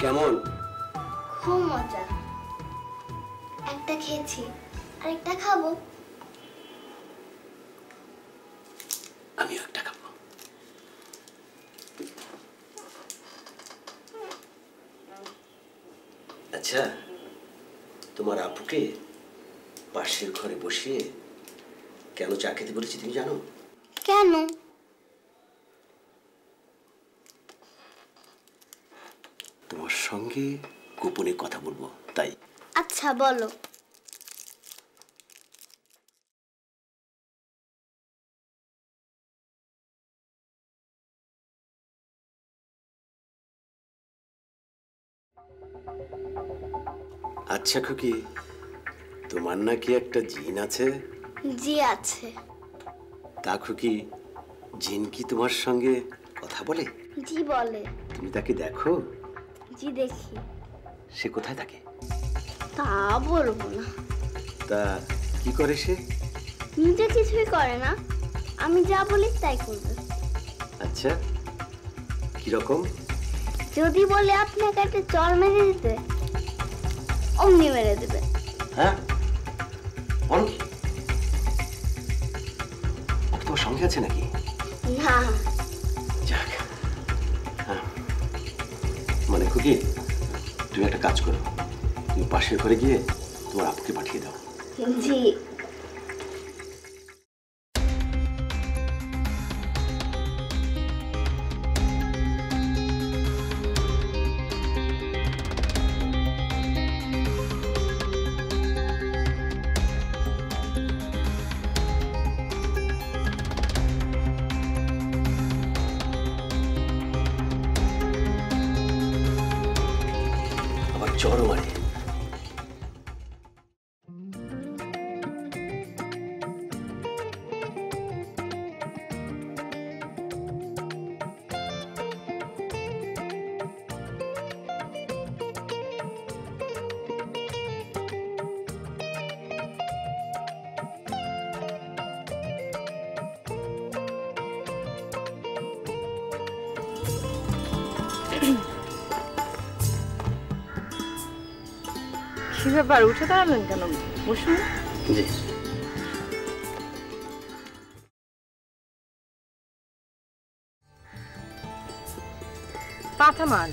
কেমন? খুব মজা। একটা খেয়েছি, আরেকটা খাবো। আমি একটা খাবো। আচ্ছা, তোমার আপুকে পাশের ঘরে বসিয়ে কেন চা খেতে বলেছি তুমি জানো? কেন? তোমার সঙ্গে গোপনে কথা বলবো তাই। আচ্ছা বলো। আচ্ছা খুকি, তোমার নাকি একটা জিন আছে? জি আছে। তা খুকি, জিন কি তোমার সঙ্গে কথা বলে? জি বলে। তুমি তাকে দেখো? জি দেখি। সে কোথায় থাকে? তা বলবো না। তা কি করে সে? নিজে কিছুই করে না, আমি যা বলি তাই করবে। আচ্ছা, কিরকম? যদি বলে আপনাকে একটা চর মেরে দিতে, অমনি মেরে দেবে। হ্যাঁ, অনেক। ওকে তোমার সঙ্গে আছে নাকি? না। যাক, হ্যাঁ। মানে খুকি, তুমি একটা কাজ করো, তুমি পাশের ঘরে গিয়ে তোমার আপুকে পাঠিয়ে দাও। জি। আবার চড়ও মারে। কি ব্যাপার, উঠে দাঁড়ালেন কেন? বসুন। জি। পা থামান,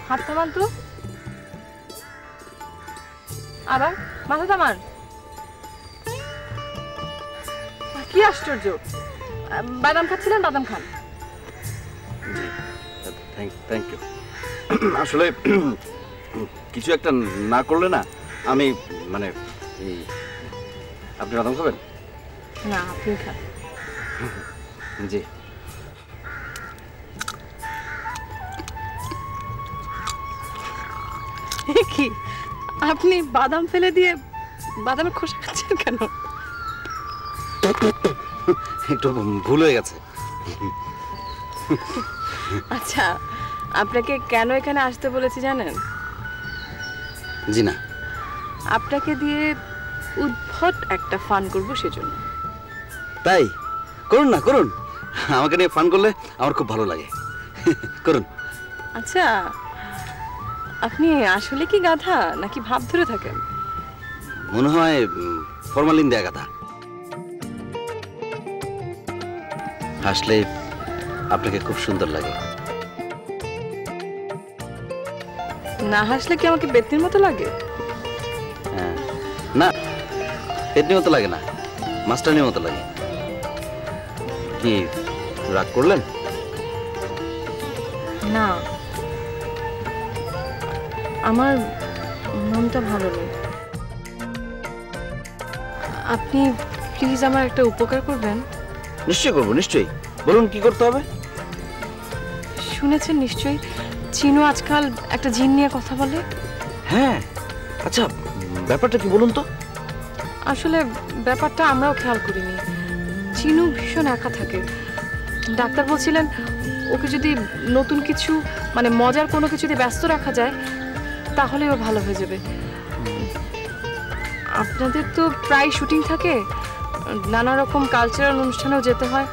হাত থামান তো, আবার মাথা থামান। কি আশ্চর্য, বাদাম খাচ্ছিলেন, বাদাম খান। Thank you. আসলে কিছু একটা না করলে না আমি মানে এই, আপনি বাদাম খাবেন? না, আপনি খান। জি। কি আপনি বাদাম ফেলে দিয়ে বাদামের খোসা খাচ্ছেন কেন? একটু ভুল হয়ে গেছে। আচ্ছা, আপনাকে কেন এখানে আসতে বলেছি জানেন? জি না। আপনাকে দিয়ে উদ্ভট একটা ফান করবো সেজন্য। তাই? করুন না, করুন। আমাকে নিয়ে ফান করলে আমার খুব ভালো লাগে। করুন। আচ্ছা, আপনি আসলে কি গাধা নাকি ভাব ধরে থাকেন? মনে হয় ফরমালিন দেয়া কথা। হাসলে আপনাকে খুব সুন্দর লাগে। না হাসলে কি আমাকে বেতনির মতো লাগে? হ্যাঁ, না পেতনির মতো লাগে না, মাস্টারনির মতো লাগে। কি রাগ করলেন? না, আমার মনটা ভালো নেই। আপনি প্লিজ আমার একটা উপকার করবেন। নিশ্চয়ই করবো, নিশ্চয়ই। বলুন কি করতে হবে? শুনেছেন নিশ্চয়ই চিনু আজকাল একটা জিন নিয়ে কথা বলে। হ্যাঁ, আচ্ছা ব্যাপারটা কি বলুন তো? আসলে ব্যাপারটা আমরাও খেয়াল করিনি। চিনু ভীষণ একা থাকে। ডাক্তার বলছিলেন ওকে যদি নতুন কিছু মানে মজার কোনো কিছুতে ব্যস্ত রাখা যায় তাহলে ও ভালো হয়ে যাবে। আপনাদের তো প্রায় শুটিং থাকে, নানা রকম কালচারাল অনুষ্ঠানেও যেতে হয়।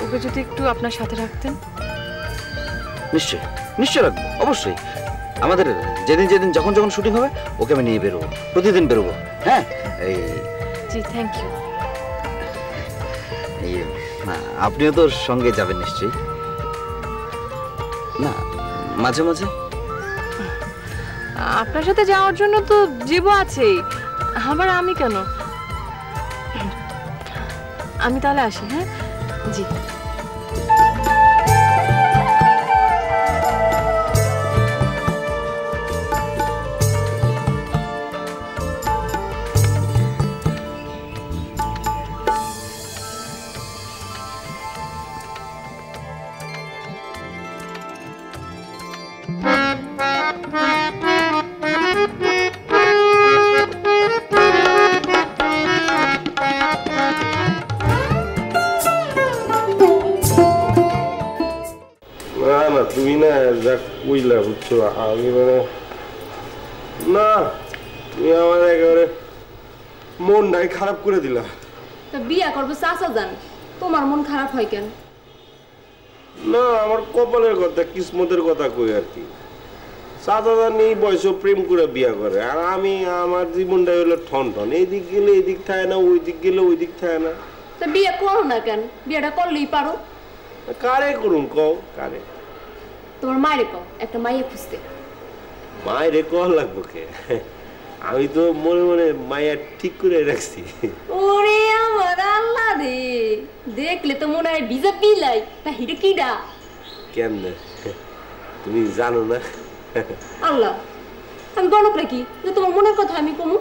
ওকে যদি একটু আপনার সাথে রাখতেন। নিশ্চয় নিশ্চয় রাখবো, অবশ্যই। আমাদের যেদিন যেদিন যখন যখন শুটিং হবে ওকে আমি নিয়ে বেরোবো, প্রতিদিন বেরোবো। হ্যাঁ এই জি থ্যাংক ইউ। না আপনিও তো সঙ্গে যাবেন নিশ্চয়ই? না মাঝে মাঝে আপনার সাথে যাওয়ার জন্য তো জীব আছেই, আবার আমি কেন? আমি তাহলে আসি। হ্যাঁ জি। তুমি না যা কইলা বুঝছো, আমি মানে না, তুমি আমার একেবারে মনটাই খারাপ করে দিলা। তা বিয়া করবে চাচা যান, তোমার মন খারাপ হয় কেন? না আমার কপালের কথা, কিসমতের কথা কই আর কি। চাচা যান এই বয়সে প্রেম করে বিয়া করে, আর আমি আমার জীবনটাই হলো ঠন ঠন, এইদিক গেলে এইদিক থাকে না, ওই দিক গেলে ওই দিক থাকে না। তা বিয়ে করো না কেন? বিয়েটা করলেই পারো। কারে করুন কও, কারে? তোমার মায়ের কও একটা মাইয়া খুঁজতে। মায়ের কল লাগবো কে? আমি তো মনে মনে মায়া ঠিক করে রাখছি। ওরে আমার আল্লাহ রে, দেখলে তো মনে হয় ভিজা বিলাই। তা হিরে কিডা? কেমনে তুমি জানো না? আল্লাহ, আমি গণক রাখি যে তোমার মনের কথা আমি কমু?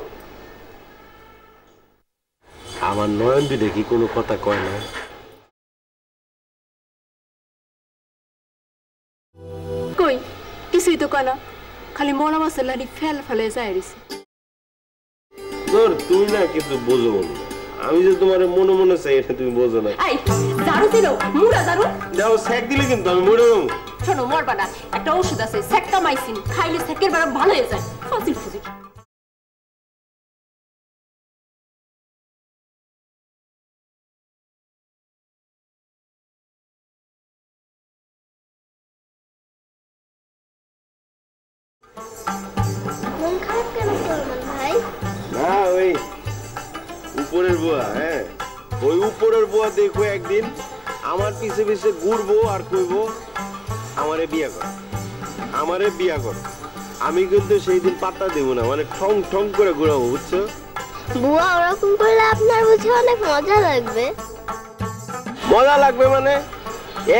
আমার নয়ন দুই দেখি কোনো কথা কয় না। কই কিছুই তো কয় না, খালি মরা মাছের লাড়ি ফেল ফেলে যায় রয়েছে। তোর তুমি না কিন্তু বোঝো না, আমি যে তোমার মনে মনে চাই এটা তুমি বোঝো না। এই জারু দিল, মুড়া জারু যাও, স্যাক দিলে কিন্তু আমি মরে যাবো। শোনো মরবা না, একটা ওষুধ আছে সেক্টামাইসিন, খাইলে সেকের বার ভালো হয়ে যায়। ফাজিল ফুজিল। মন খারাপ কেন করবেন ভাই? না ওই উপরের বুয়া, হ্যাঁ ওই উপরের বুয়া দেখো একদিন আমার পিছে পিছে ঘুরবো আর কইবো আমারে বিয়া কর, আমারে বিয়া কর। আমি কিন্তু সেই দিন পাত্তা দেবো না, মানে ঠং ঠং করে ঘুরাবো, বুঝছো? বুয়া ওরকম করলে আপনার বুঝি অনেক মজা লাগবে। মজা লাগবে মানে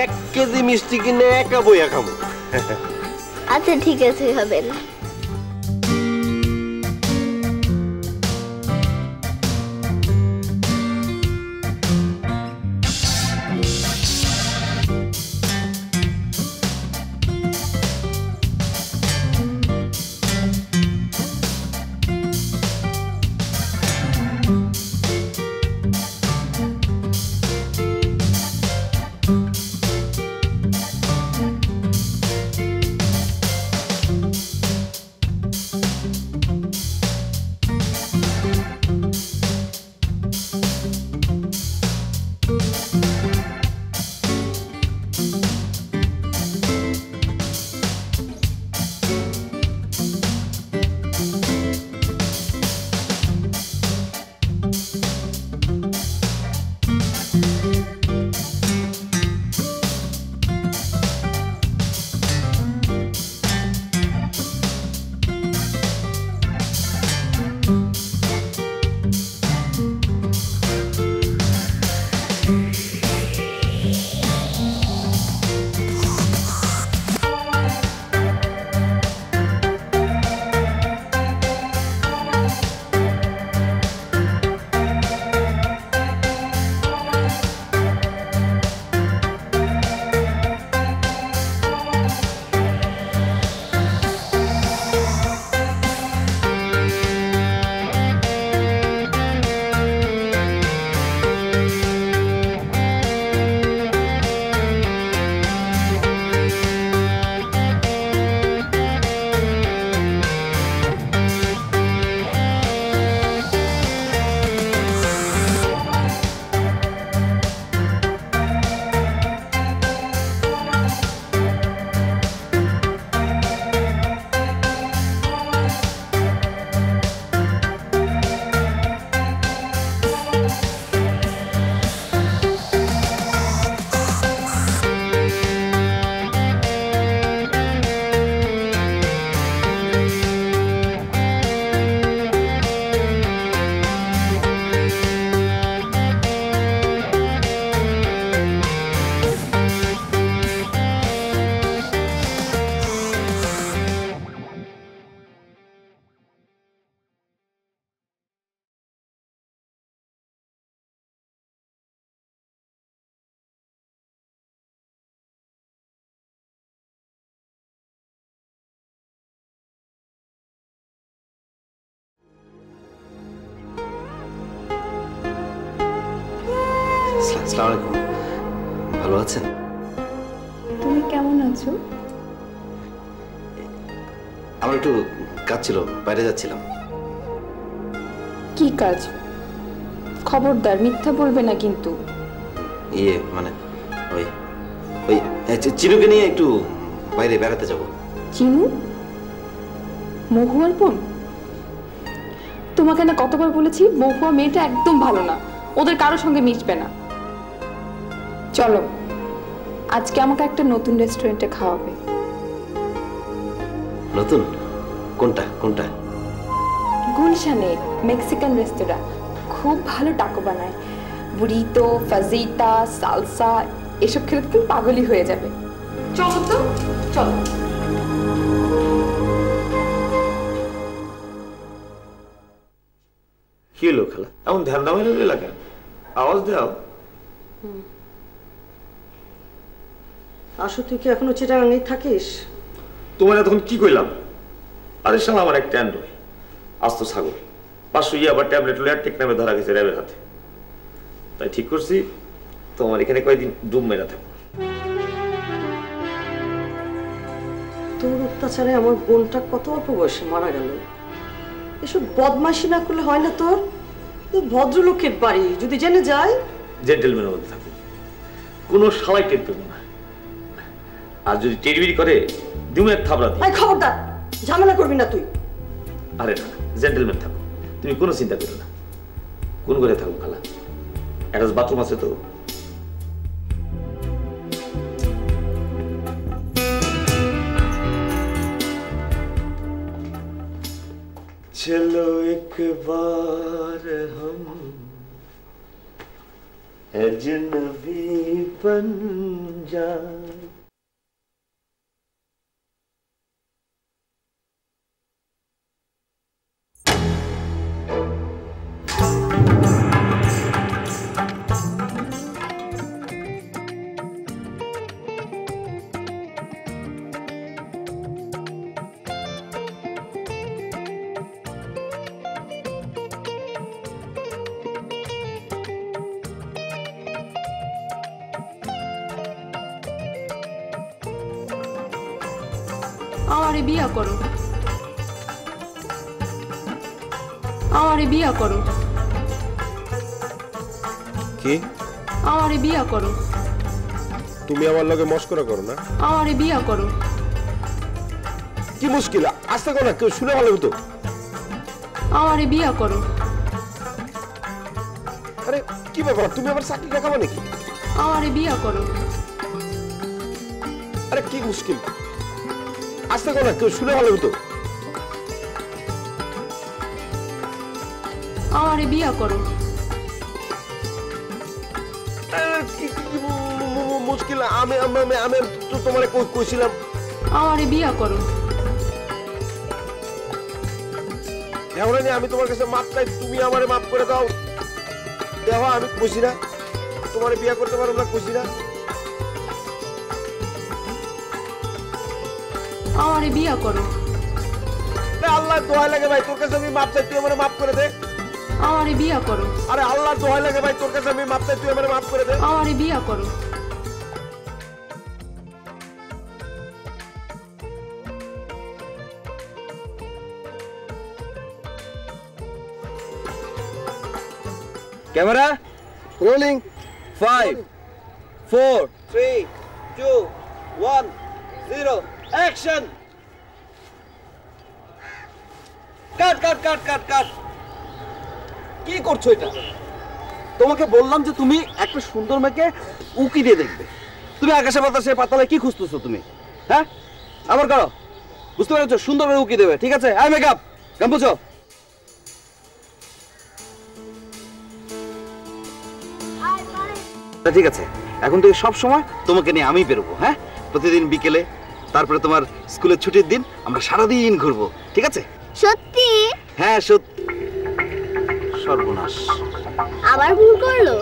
1 কেজি মিষ্টি কিনে একা বইয়া খাবো। আচ্ছা ঠিক আছে, হবেন। আসসালামু আলাইকুম। ভালো আছেন? তুমি কেমন আছো? আমার একটু কাজ ছিল, বাইরে যাচ্ছিলাম। কি কাজ? খবরদার মিথ্যা বলবে না কিন্তু। মানে ওই ওই চিনুকে নিয়ে একটু বাইরে বেড়াতে যাব। চিনু? মহুয়ার বোন? তোমাকে না কতবার বলেছি মহুয়া মেয়েটা একদম ভালো না, ওদের কারোর সঙ্গে মিশবে না। চলো আজকে আমাকে একটা নতুন রেস্টুরেন্টে খাওয়াবে। নতুন? কোনটা কোনটা? গুলশানে মেক্সিকান রেস্তোরাঁ, খুব ভালো টাকো বানায়। বুরিতো, ফাজিতা, সালসা এসব খেলে তুমি পাগলই হয়ে যাবে। চলো তো, চলো। কি হলো খালা, এমন ধ্যান দামের এলাকা, আওয়াজ দাও। আসো, তুই কি এখনো চিটাগাঙ্গেই থাকিস? তোমার এতক্ষণ কি কইলাম? আরে শালা আমার একটা অ্যান্ড্রয়েড আস্ত ছাগল 500 আবার ট্যাবলেট লইয়া টেকনামে ধরা গেছে র্যাবের হাতে। তাই ঠিক করছি তোমার এখানে কয়েকদিন ডুব মেরা থাকবো। তোর অত্যাচারে আমার বোনটা কত অল্প বয়সে মারা গেল। এসব বদমাইশি না করলে হয় না তোর? ভদ্রলোকের বাড়ি, যদি জেনে যায়? জেন্টেলম্যানের মধ্যে থাকবো, কোনো শালাই টের পেবো না। আর যদি টেরিবিরি করে দিমু এক থাবড়া দিই। খবরদার, ঝামেলা করবি না তুই। আরে না, জেন্টেলম্যান থাকো, তুমি কোনো চিন্তা করো না। কোন ঘরে থাকো খালা? অ্যাটাচ বাথরুম আছে তো? चलो एक बार हम अजनबी बन जाए। আমারে বিয়া করো, আমারে বিয়া করো। কি? আমারে বিয়া করো। তুমি আমার লগে মস্করা করো না? আমারে বিয়া করো। কি মুশকিল? আস্তে করো না, কেউ শুনে ভালো হতো। আমারে বিয়া করো। আরে কি ব্যাপার, তুমি আবার চাকরি দেখাবো নাকি? আমারে বিয়া করো। আরে কি মুশকিল? আস্তে করো না, কেউ শুনে ভালো হতো। আমারে বিয়া করো। মুশকিল? আমি তো তোমারে কইছিলাম। আমারে বিয়া করো। এখন আমি তোমার কাছে মাপ চাই, তুমি আমারে মাফ করে দাও। দেখো আমি কইছি না তোমারে বিয়া করতে পারবো না, কইছি না? আমারে বিয়া করো। আল্লাহ দোহাই লাগে ভাই, তোর কাছে আমি মাপ চাই, তুই আমারে মাফ করে দে। আমারে বিয়া করো। আরে আল্লাহ দোহাই লাগে ভাই, তোর কাছে আমি মাপ চাই, তুই আমারে মাফ করে দে। আমারে বিয়া করো। Camera rolling 5 4 3 2 1 0 action. Cut cut cut cut cut. কি করছো এটা? তোমাকে বললাম যে তুমি একটা সুন্দর মেয়েকে উকি দিয়ে দেখবে, তুমি আকাশে বাতাসে পাতালে কি খুঁজতেছো তুমি? হ্যাঁ আবার করো, বুঝতে পেরেছো? সুন্দর করে উকি দেবে, ঠিক আছে? আই মেকআপ কেমন বুঝো? ঠিক আছে, এখন থেকে সব সময় তোমাকে নিয়ে আমি বেরোবো। হ্যাঁ, প্রতিদিন বিকেলে, তারপরে তোমার স্কুলের ছুটির দিন আমরা সারাদিন ঘুরবো, ঠিক আছে? সত্যি? হ্যাঁ সত্যি। সর্বনাশ, আবার ভুল করলো?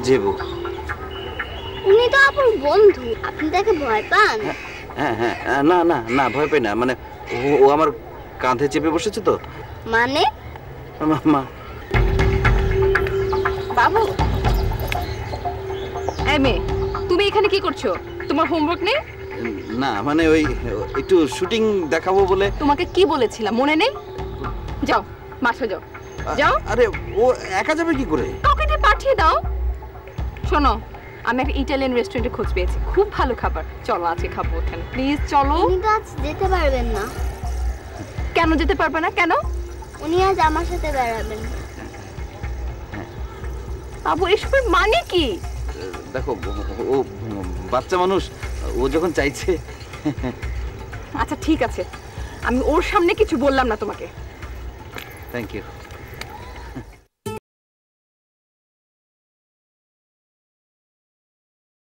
জেবু, উনি তো আপুর বন্ধু, আপনি তাকে ভয় পান? হ্যাঁ হ্যাঁ, না না না, ভয় পাই না, মানে ও আমার কাঁধে চেপে বসেছে তো। মানে? মা বাবু এই মেয়ে, তুমি এখানে কি করছো? তোমার হোমওয়ার্ক নেই? না মানে ওই একটু শুটিং দেখাবো বলে। তোমাকে কি বলেছিলাম মনে নেই? যাও বাসা যাও। যাও। আরে ও একা যাবে কি করে? কাউকে দিয়ে পাঠিয়ে দাও। শোনো, আমি একটা ইটালিয়ান রেস্টুরেন্টে খোঁজ পেয়েছি, খুব ভালো খাবার। চলো আজকে খাবো ওখানে, প্লিজ চলো। উনি তো আজ যেতে পারবেন না। কেন যেতে পারবে না? কেন? উনি আজ আমার সাথে বেড়াবেন। আবু এসবের মানে কি? দেখো ও বাচ্চা মানুষ, ও যখন চাইছে। আচ্ছা ঠিক আছে, আমি ওর সামনে কিছু বললাম না তোমাকে। Thank you.